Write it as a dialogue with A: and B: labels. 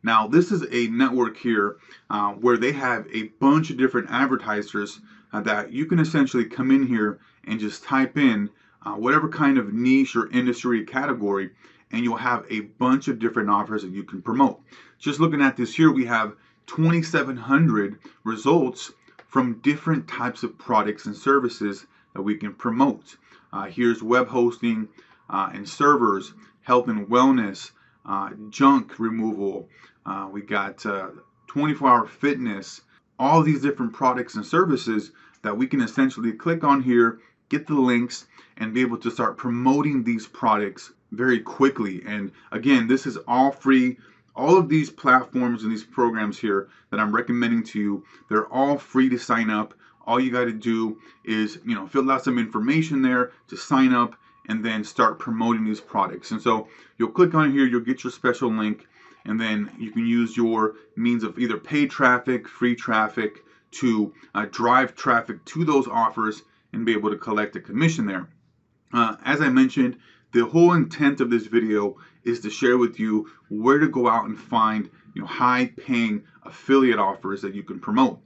A: Now, this is a network here where they have a bunch of different advertisers that you can essentially come in here and just type in whatever kind of niche or industry category, and you'll have a bunch of different offers that you can promote. Just looking at this here, we have 2,700 results from different types of products and services that we can promote. Here's web hosting and servers, health and wellness, junk removal. We got 24-hour fitness, all these different products and services that we can essentially click on here, get the links, and be able to start promoting these products very quickly. And again, this is all free. All of these platforms and these programs here that I'm recommending to you, they're all free to sign up. All you got to do is, fill out some information there to sign up and then start promoting these products. And so you'll click on here, you'll get your special link, and then you can use your means of either paid traffic, free traffic to drive traffic to those offers and be able to collect a commission there. As I mentioned, the whole intent of this video is to share with you where to go out and find high paying affiliate offers that you can promote.